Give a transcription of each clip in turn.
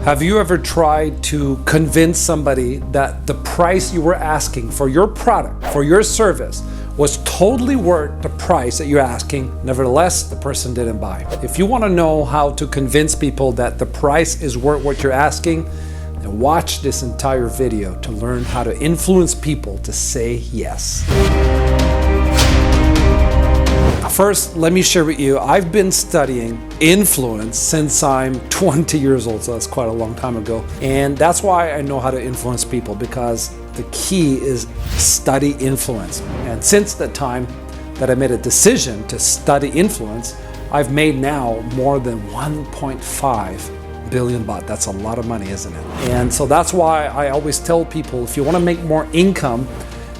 Have you ever tried to convince somebody that the price you were asking for your product, for your service, was totally worth the price that you're asking, nevertheless, the person didn't buy? If you want to know how to convince people that the price is worth what you're asking, then watch this entire video to learn how to influence people to say yes. First, let me share with you, I've been studying influence since I'm 20 years old, so that's quite a long time ago. And that's why I know how to influence people, because the key is study influence. And since the time that I made a decision to study influence, I've made now more than 1.5 billion baht. That's a lot of money, isn't it? And so that's why I always tell people, if you want to make more income,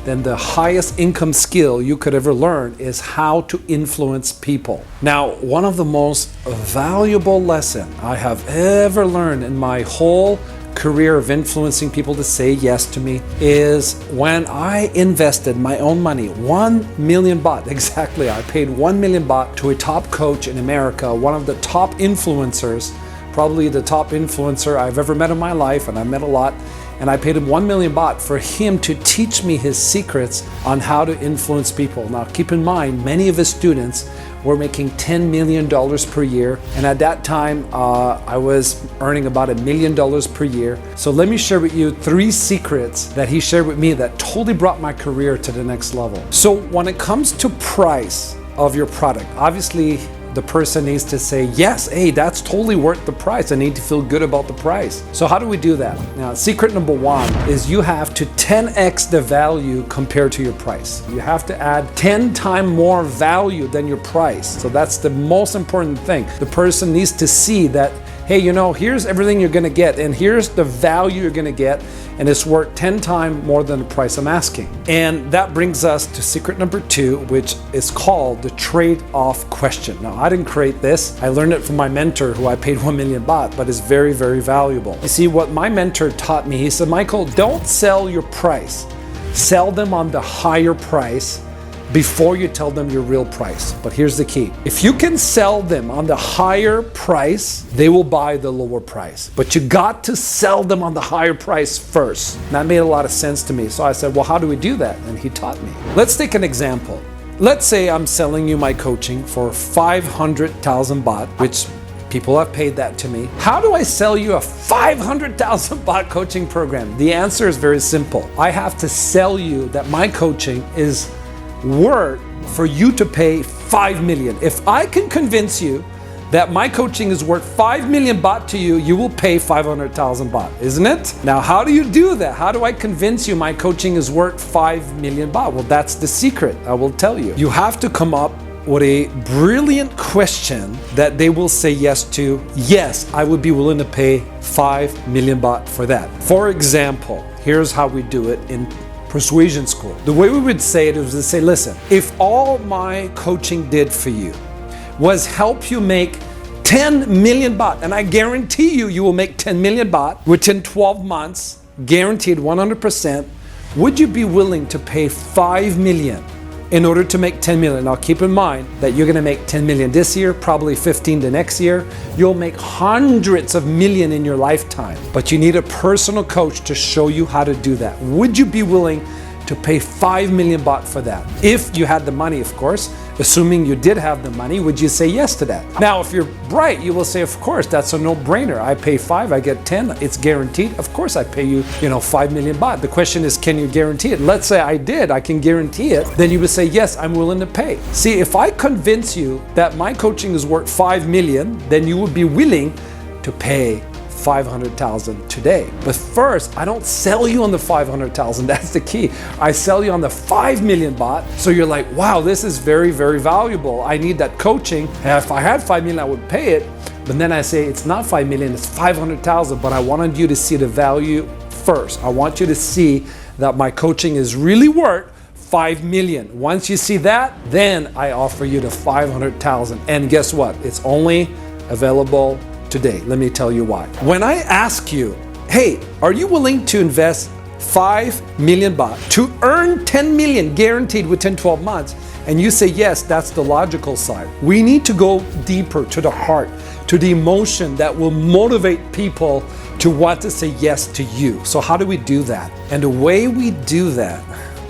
then the highest income skill you could ever learn is how to influence people. Now, one of the most valuable lessons I have ever learned in my whole career of influencing people to say yes to me is when I invested my own money, 1 million baht, exactly. I paid 1 million baht to a top coach in America, one of the top influencers, probably the top influencer I've ever met in my life, and I've met a lot. And I paid him 1 million baht for him to teach me his secrets on how to influence people. Now, keep in mind, many of his students were making $10 million per year. And at that time, I was earning about $1 million per year. So let me share with you 3 secrets that he shared with me that totally brought my career to the next level. So when it comes to price of your product, obviously, the person needs to say, yes, hey, that's totally worth the price. I need to feel good about the price. So how do we do that? Now, secret number 1 is you have to 10x the value compared to your price. You have to add 10 times more value than your price. So that's the most important thing. The person needs to see that, hey, you know, here's everything you're gonna get, and here's the value you're gonna get, and it's worth 10 times more than the price I'm asking. And that brings us to secret number 2, which is called the trade-off question. Now, I didn't create this. I learned it from my mentor, who I paid 1 million baht, but it's very, very valuable. You see, what my mentor taught me, he said, Michael, don't sell your price. Sell them on the higher price before you tell them your real price. But here's the key. If you can sell them on the higher price, they will buy the lower price. But you got to sell them on the higher price first. And that made a lot of sense to me. So I said, well, how do we do that? And he taught me. Let's take an example. Let's say I'm selling you my coaching for 500,000 baht, which people have paid that to me. How do I sell you a 500,000 baht coaching program? The answer is very simple. I have to sell you that my coaching is worth for you to pay 5 million. If I can convince you that my coaching is worth 5 million baht to you, you will pay 500,000 baht, isn't it? Now, how do you do that? How do I convince you my coaching is worth 5 million baht? Well, that's the secret. I will tell you. You have to come up with a brilliant question that they will say yes to. Yes, I would be willing to pay 5 million baht for that. For example, here's how we do it in persuasion school. The way we would say it is to say, listen, if all my coaching did for you was help you make 10 million baht, and I guarantee you, you will make 10 million baht within 12 months, guaranteed 100%, would you be willing to pay 5 million in order to make 10 million? Now keep in mind that you're gonna make 10 million this year, probably 15 the next year. You'll make hundreds of millions in your lifetime, but you need a personal coach to show you how to do that. Would you be willing to pay 5 million baht for that? If you had the money, of course. Assuming you did have the money, would you say yes to that? Now, if you're bright, you will say, of course, that's a no-brainer. I pay 5, I get 10, it's guaranteed. Of course, I pay you, 5 million baht. The question is, can you guarantee it? Let's say I did, I can guarantee it. Then you would say, yes, I'm willing to pay. See, if I convince you that my coaching is worth 5 million, then you would be willing to pay 500,000 today. But first, I don't sell you on the 500,000. That's the key. I sell you on the 5 million baht. So you're like, wow, this is very, very valuable. I need that coaching. And if I had 5 million, I would pay it. But then I say, it's not 5 million, it's 500,000. But I wanted you to see the value first. I want you to see that my coaching is really worth 5 million. Once you see that, then I offer you the 500,000. And guess what? It's only available today. Let me tell you why. When I ask you, hey, are you willing to invest 5 million baht to earn 10 million guaranteed within 12 months? And you say yes, that's the logical side. We need to go deeper to the heart to to the emotion that will motivate people to want to say yes to you. So how do we do that? And the way we do that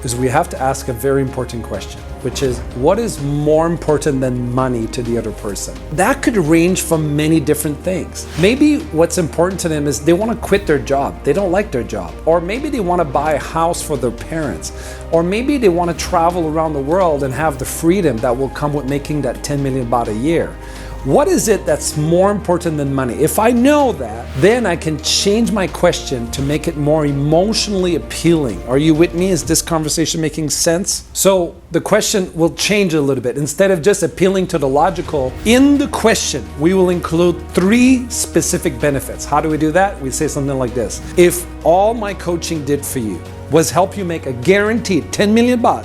is we have to ask a very important question, which is, what is more important than money to the other person? That could range from many different things. Maybe what's important to them is they want to quit their job. They don't like their job. Or maybe they want to buy a house for their parents. Or maybe they want to travel around the world and have the freedom that will come with making that 10 million baht a year. What is it that's more important than money? If I know that, then I can change my question to make it more emotionally appealing. Are you with me? Is this conversation making sense? So the question will change a little bit. Instead of just appealing to the logical, in the question, we will include 3 specific benefits. How do we do that? We say something like this. If all my coaching did for you was help you make a guaranteed 10 million baht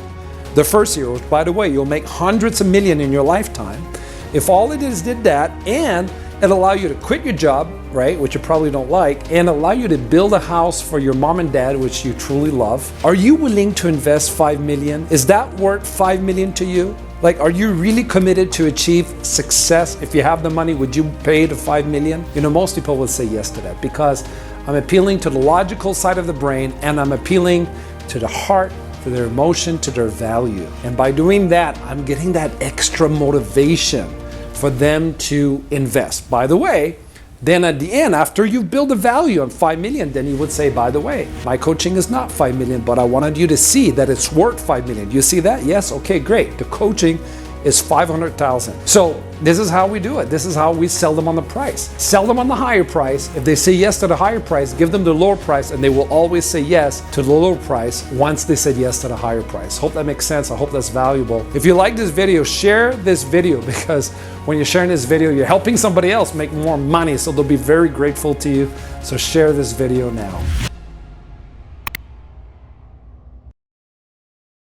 the first year, which by the way, you'll make hundreds of millions in your lifetime. If all it is did that, and it allow you to quit your job, right, which you probably don't like, and allow you to build a house for your mom and dad, which you truly love, are you willing to invest 5 million? Is that worth 5 million to you? Like, are you really committed to achieve success? If you have the money, would you pay the 5 million? You know, most people would say yes to that because I'm appealing to the logical side of the brain and I'm appealing to the heart, to their emotion, to their value. And by doing that, I'm getting that extra motivation for them to invest. By the way, then at the end, after you build a value on 5 million, then you would say, by the way, my coaching is not 5 million, but I wanted you to see that it's worth 5 million. You see that? Yes? Okay, great. The coaching is 500,000. So this is how we do it. This is how we sell them on the price. Sell them on the higher price. If they say yes to the higher price, give them the lower price, and they will always say yes to the lower price once they said yes to the higher price. Hope that makes sense. I hope that's valuable. If you like this video, share this video because when you're sharing this video, you're helping somebody else make more money. So they'll be very grateful to you. So share this video now.